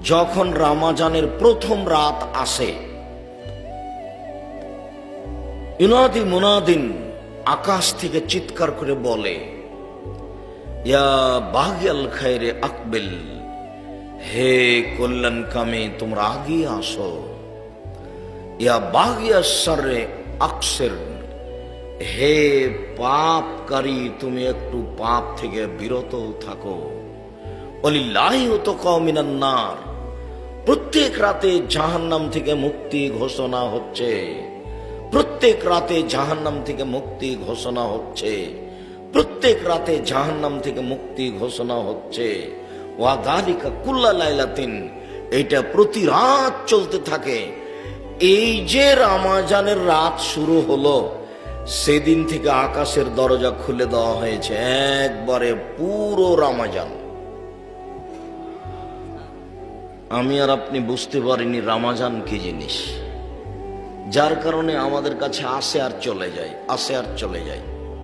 যখন রমজানের প্রথম রাত আসে, ইউনাদি মুনাদিন আকাশ থেকে চিৎকার করে বলে, ইয়া বাগিয়াল খায়রে আকবিল, হে কল্যাণকামী তোমরা আগিয়ে আসো। ইয়া বাগিয়া শাররে আকসির, হে পাপকারী তুমি একটু পাপ থেকে বিরত থাকো। ওয়ালিল্লাহি উতকা মিনান নার, প্রত্যেক রাতে জাহান্নাম থেকে মুক্তি ঘোষণা হচ্ছে, প্রত্যেক রাতে জাহান্নাম থেকে মুক্তি ঘোষণা হচ্ছে, প্রত্যেক রাতে জাহান্নাম থেকে মুক্তি ঘোষণা হচ্ছে। ওয়া যালিকা কুল্লা লাইলাতিন, এটা প্রতি রাত চলতে থাকে। এই যে রমজানের রাত শুরু হলো, সেদিন থেকে আকাশের দরজা খুলে দেওয়া হয়েছে একবারে পুরো রমজান। আমি আর আপনি বুঝতে পারিনি রমজান কি জিনিস, যার কারণে আমাদের কাছে আসে আর চলে যায়, আসে আর চলে যায়।